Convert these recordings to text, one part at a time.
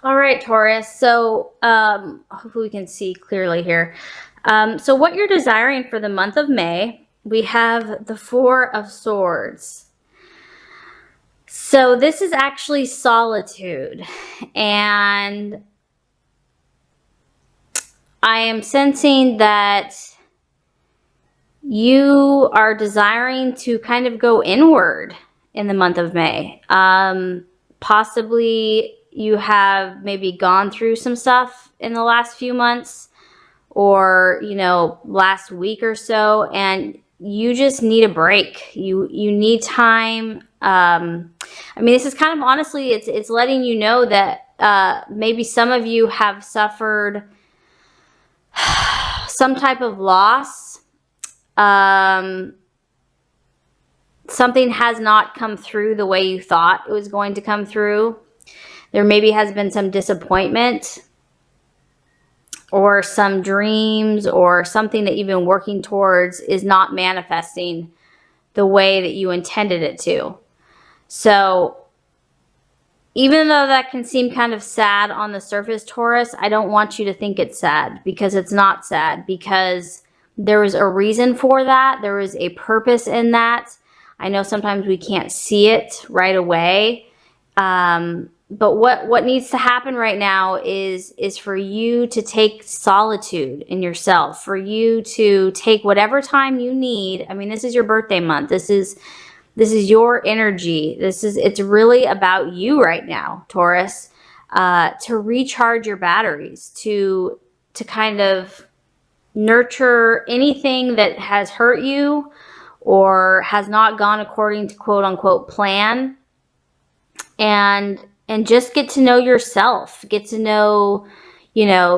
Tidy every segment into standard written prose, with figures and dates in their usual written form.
All right, Taurus. So hopefully we can see clearly here. So what you're desiring for the month of May, we have the Four of Swords. So this is actually solitude. And I am sensing that you are desiring to kind of go inward in the month of May. Possibly you have maybe gone through some stuff in the last few months or, last week or so, and you just need a break. You need time. This is kind of honestly, it's letting you know that maybe some of you have suffered some type of loss. Something has not come through the way you thought it was going to come through. There maybe has been some disappointment or some dreams or something that you've been working towards is not manifesting the way that you intended it to. So even though that can seem kind of sad on the surface, Taurus, I don't want you to think it's sad, because it's not sad, because there was a reason for that. There was a purpose in that. I know sometimes we can't see it right away. But what needs to happen right now is for you to take solitude in yourself, for you to take whatever time you need. This is your birthday month. This is your energy. It's really about you right now, Taurus, to recharge your batteries, to kind of nurture anything that has hurt you or has not gone according to quote unquote plan, and just get to know yourself, get to know,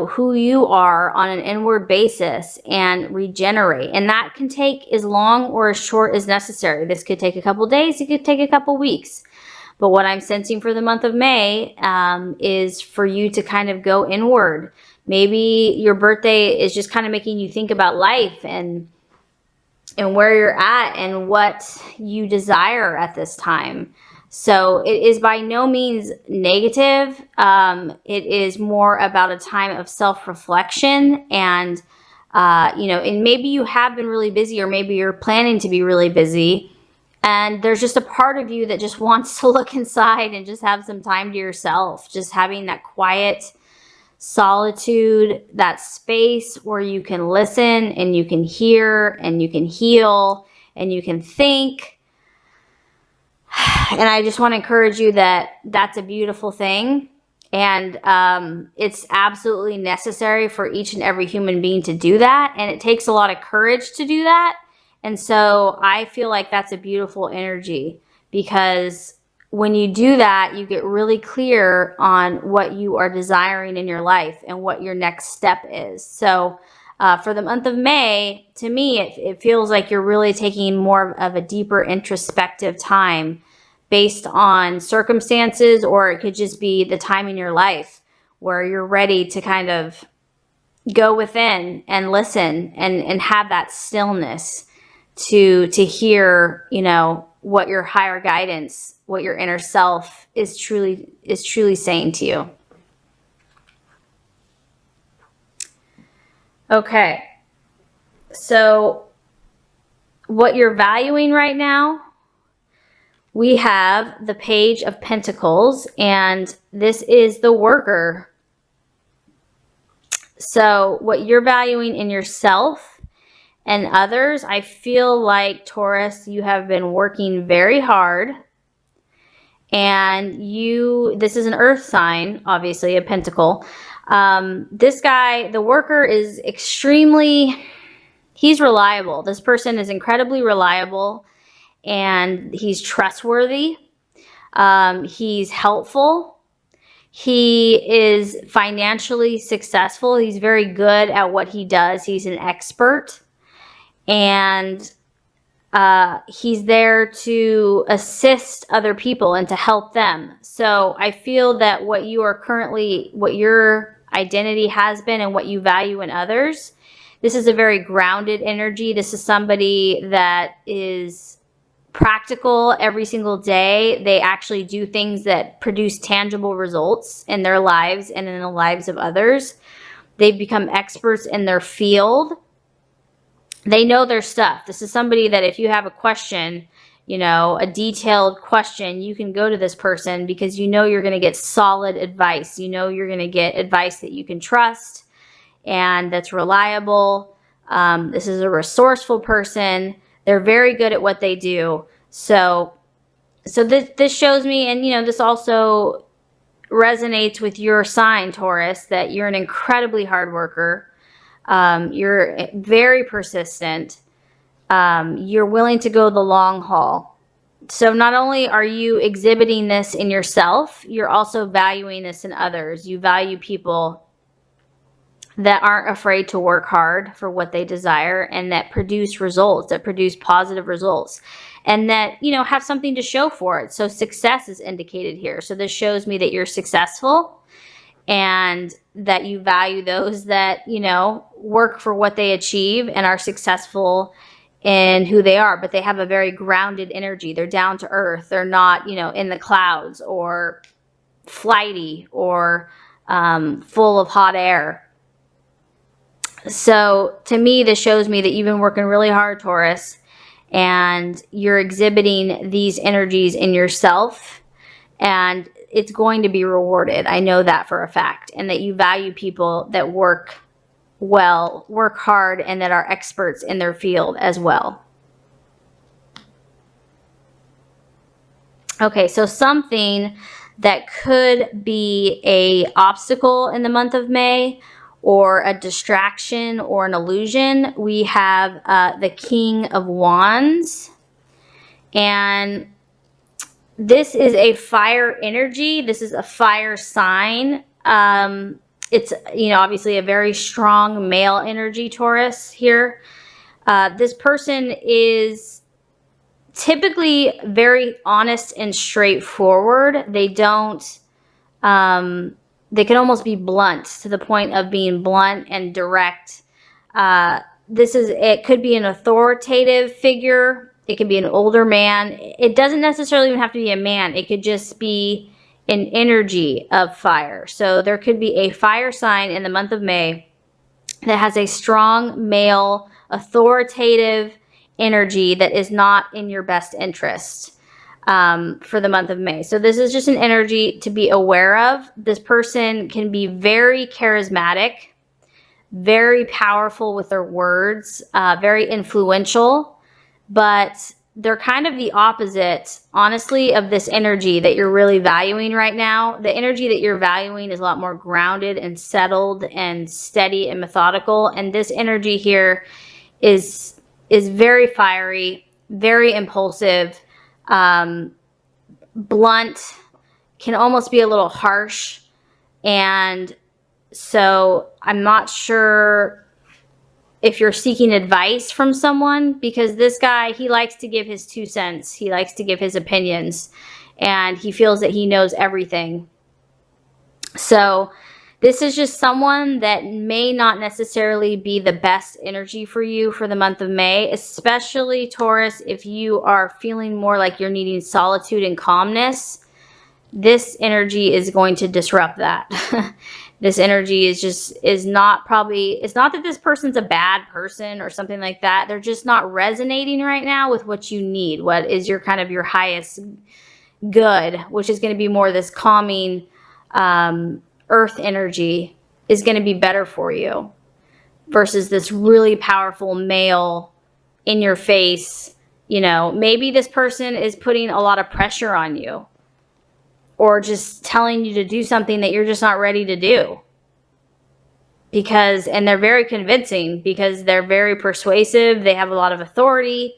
who you are on an inward basis and regenerate. And that can take as long or as short as necessary. This could take a couple days. It could take a couple weeks. But what I'm sensing for the month of May is for you to kind of go inward. Maybe your birthday is just kind of making you think about life and where you're at and what you desire at this time. So it is by no means negative. It is more about a time of self-reflection and, and maybe you have been really busy, or maybe you're planning to be really busy. And there's just a part of you that just wants to look inside and just have some time to yourself, just having that quiet solitude, that space where you can listen and you can hear and you can heal and you can think. And I just want to encourage you that that's a beautiful thing. And it's absolutely necessary for each and every human being to do that. And it takes a lot of courage to do that. And so I feel like that's a beautiful energy, because when you do that, you get really clear on what you are desiring in your life and what your next step is. So for the month of May, to me, it feels like you're really taking more of a deeper introspective time based on circumstances, or it could just be the time in your life where you're ready to kind of go within and listen and have that stillness to hear, what your higher guidance, what your inner self is truly saying to you. Okay. So what you're valuing right now, we have the Page of Pentacles, and this is the worker. So what you're valuing in yourself and others, I feel like, Taurus, you have been working very hard, and this is an earth sign, obviously a pentacle. This guy, the worker, is he's reliable. This person is incredibly reliable, and he's trustworthy. He's helpful. He is financially successful. He's very good at what he does. He's an expert. And he's there to assist other people and to help them. So I feel that what your identity has been and what you value in others, this is a very grounded energy. This is somebody that is practical every single day. They actually do things that produce tangible results in their lives and in the lives of others. They've become experts in their field. They know their stuff. This is somebody that if you have a question, you know, a detailed question, you can go to this person because you know you're going to get solid advice. You know you're going to get advice that you can trust and that's reliable. This is a resourceful person. They're very good at what they do. So this shows me, and you know, this also resonates with your sign, Taurus, that you're an incredibly hard worker. You're very persistent. You're willing to go the long haul. So not only are you exhibiting this in yourself, you're also valuing this in others. You value people that aren't afraid to work hard for what they desire and that produce results, that produce positive results, and that, you know, have something to show for it. So success is indicated here. So this shows me that you're successful and that you value those that, you know, work for what they achieve and are successful in who they are, but they have a very grounded energy. They're down to earth. They're not, you know, in the clouds or flighty or full of hot air. So to me, this shows me that you've been working really hard, Taurus, and you're exhibiting these energies in yourself, and it's going to be rewarded. I know that for a fact, and that you value people that work well, work hard, and that are experts in their field as well. Okay, so something that could be a obstacle in the month of May, or a distraction or an illusion, we have the King of Wands. And this is a fire energy. This is a fire sign. It's, you know, obviously a very strong male energy, Taurus, here. This person is typically very honest and straightforward. They don't... they can almost be blunt, to the point of being blunt and direct. It could be an authoritative figure. It could be an older man. It doesn't necessarily even have to be a man. It could just be an energy of fire. So there could be a fire sign in the month of May that has a strong male authoritative energy that is not in your best interest. For the month of May. So this is just an energy to be aware of. This person can be very charismatic, very powerful with their words, very influential, but they're kind of the opposite, honestly, of this energy that you're really valuing right now. The energy that you're valuing is a lot more grounded and settled and steady and methodical. And this energy here is very fiery, very impulsive, blunt, can almost be a little harsh. And so I'm not sure if you're seeking advice from someone, because this guy, he likes to give his 2 cents. He likes to give his opinions, and he feels that he knows everything. So this is just someone that may not necessarily be the best energy for you for the month of May, especially Taurus, if you are feeling more like you're needing solitude and calmness. This energy is going to disrupt that. This energy is not probably, it's not that this person's a bad person or something like that. They're just not resonating right now with what you need. What is your kind of your highest good, which is going to be more this calming, earth energy is going to be better for you versus this really powerful male in your face. You know, maybe this person is putting a lot of pressure on you or just telling you to do something that you're just not ready to do, and they're very convincing because they're very persuasive. They have a lot of authority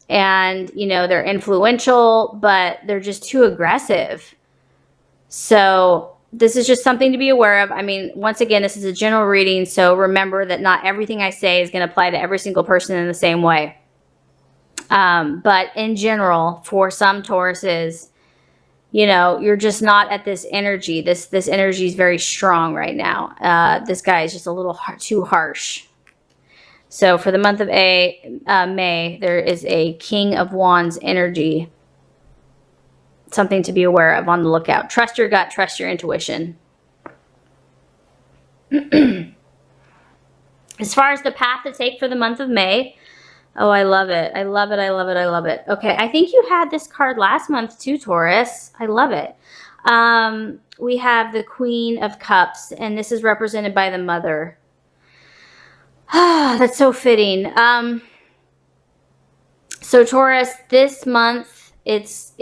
and, you know, they're influential, but they're just too aggressive. So this is just something to be aware of. I mean, once again, this is a general reading, so remember that not everything I say is going to apply to every single person in the same way. But in general, for some Tauruses, you know, you're just not at this energy. This energy is very strong right now. This guy is just a little too harsh. So for the month of May, there is a King of Wands energy. Something to be aware of, on the lookout. Trust your gut, trust your intuition. As far as the path to take for the month of May, oh, I love it. I love it. I love it. I love it. Okay, I think you had this card last month too, Taurus. I love it. We have the Queen of Cups, and this is represented by the Mother. That's so fitting. So Taurus, this month, it's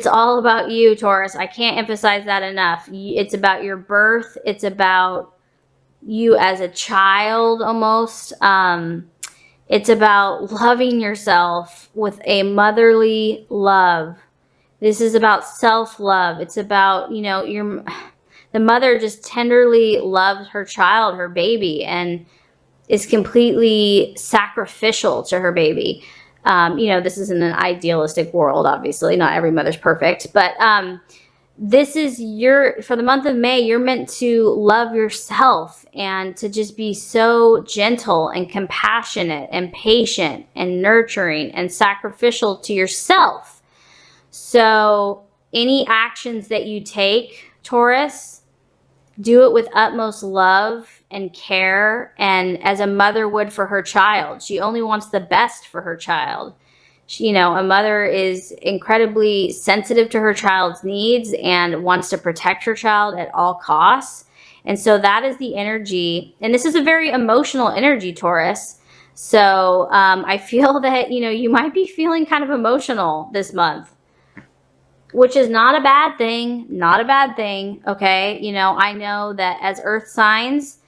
all about you, Taurus. I can't emphasize that enough. It's about your birth. It's about you as a child almost. It's about loving yourself with a motherly love. This is about self-love. It's about, you know, the mother just tenderly loves her child, her baby, and is completely sacrificial to her baby. You know, this isn't an idealistic world, obviously. Not every mother's perfect, but this is for the month of May, you're meant to love yourself and to just be so gentle and compassionate and patient and nurturing and sacrificial to yourself. So any actions that you take, Taurus, do it with utmost love and care, and as a mother would for her child. She only wants the best for her child. You know, a mother is incredibly sensitive to her child's needs and wants to protect her child at all costs. And so that is the energy. And this is a very emotional energy, Taurus. So I feel that, you know, you might be feeling kind of emotional this month, which is not a bad thing. Not a bad thing. Okay. You know, I know that as earth signs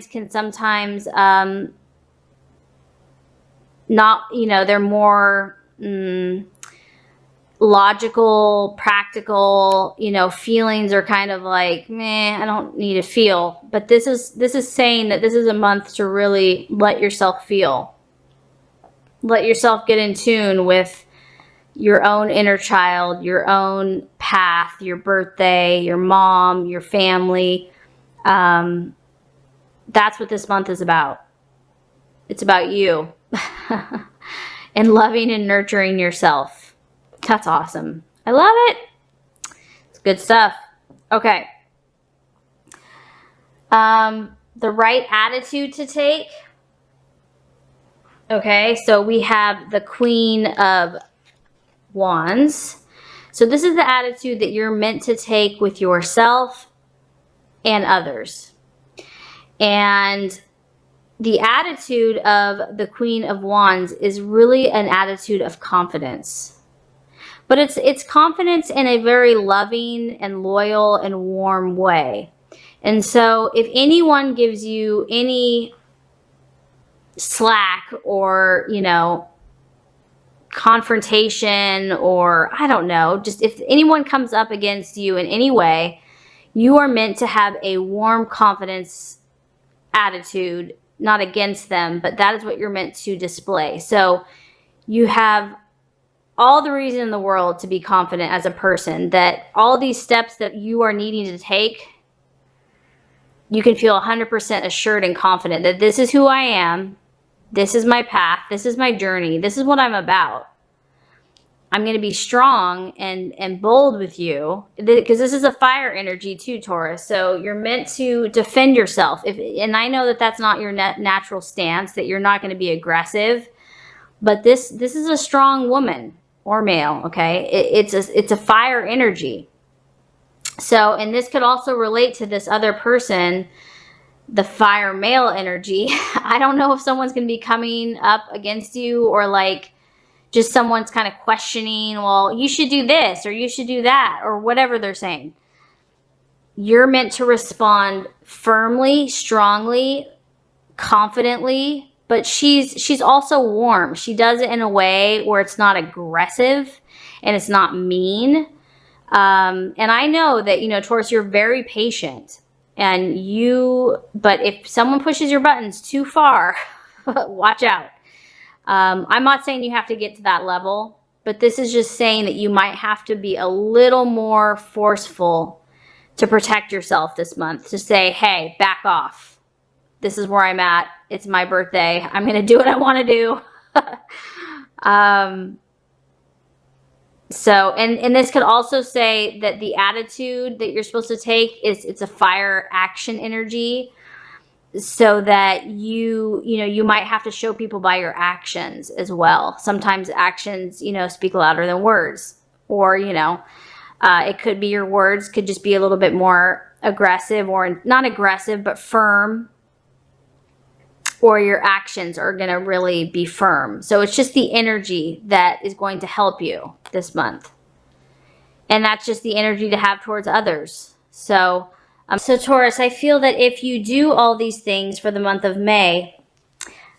can sometimes not, you know, they're more logical, practical, you know, feelings are kind of like, meh, I don't need to feel. But this is saying that this is a month to really let yourself feel. Let yourself get in tune with your own inner child, your own path, your birthday, your mom, your family. That's what this month is about. It's about you. And loving and nurturing yourself. That's awesome. I love it. It's good stuff. Okay. The right attitude to take. Okay, so we have the Queen of Wands. So this is the attitude that you're meant to take with yourself and others. And the attitude of the Queen of Wands is really an attitude of confidence. But it's confidence in a very loving and loyal and warm way. And so if anyone gives you any slack or, you know, confrontation, or I don't know, just if anyone comes up against you in any way, you are meant to have a warm confidence attitude, not against them, but that is what you're meant to display. So you have all the reason in the world to be confident as a person, that all these steps that you are needing to take, you can feel 100% assured and confident that this is who I am, this is my path, this is my journey, this is what I'm about. I'm going to be strong and bold with you, because this is a fire energy too, Taurus. So you're meant to defend yourself. And I know that that's not your natural stance, that you're not going to be aggressive. But this is a strong woman or male, okay? It's a fire energy. So, and this could also relate to this other person, the fire male energy. I don't know if someone's going to be coming up against you, or like, just someone's kind of questioning, well, you should do this or you should do that, or whatever they're saying. You're meant to respond firmly, strongly, confidently, but she's also warm. She does it in a way where it's not aggressive and it's not mean. And I know that, you know, Taurus, you're very patient, but if someone pushes your buttons too far, watch out. I'm not saying you have to get to that level, but this is just saying that you might have to be a little more forceful to protect yourself this month, to say, hey, back off. this is where I'm at. It's my birthday. I'm going to do what I want to do. So, and this could also say that the attitude that you're supposed to take is, it's a fire action energy, so that you might have to show people by your actions as well. Sometimes actions, speak louder than words, or, it could be your words could just be a little bit more aggressive, or not aggressive, but firm, or your actions are going to really be firm. So it's just the energy that is going to help you this month. And that's just the energy to have towards others. So Taurus, I feel that if you do all these things for the month of May,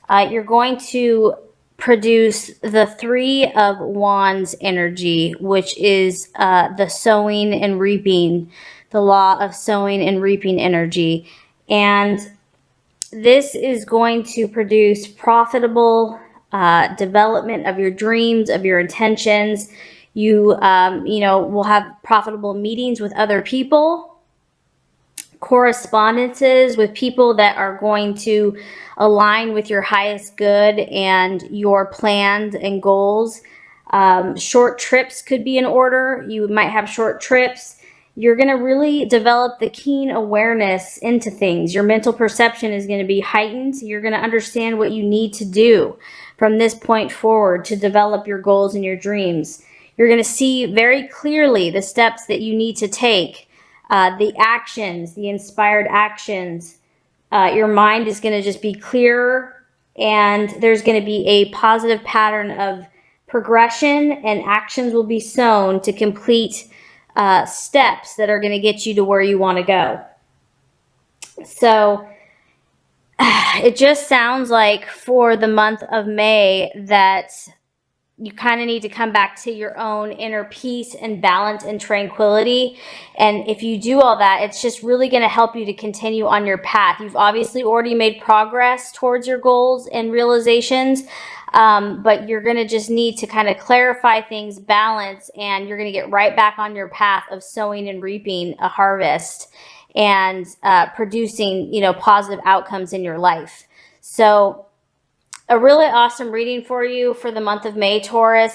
you're going to produce the Three of Wands energy, which is the sowing and reaping, the law of sowing and reaping energy. And this is going to produce profitable development of your dreams, of your intentions. You, will have profitable meetings with other people, correspondences with people that are going to align with your highest good and your plans and goals. Short trips could be in order. You might have short trips. You're going to really develop the keen awareness into things. Your mental perception is going to be heightened. You're going to understand what you need to do from this point forward to develop your goals and your dreams. You're going to see very clearly the steps that you need to take, the actions, the inspired actions. Your mind is going to just be clearer, and there's going to be a positive pattern of progression, and actions will be sown to complete steps that are going to get you to where you want to go. So it just sounds like for the month of May that you kind of need to come back to your own inner peace and balance and tranquility. And if you do all that, it's just really going to help you to continue on your path. You've obviously already made progress towards your goals and realizations. But you're going to just need to kind of clarify things, balance, and you're going to get right back on your path of sowing and reaping a harvest and producing, positive outcomes in your life. So a really awesome reading for you for the month of May, Taurus.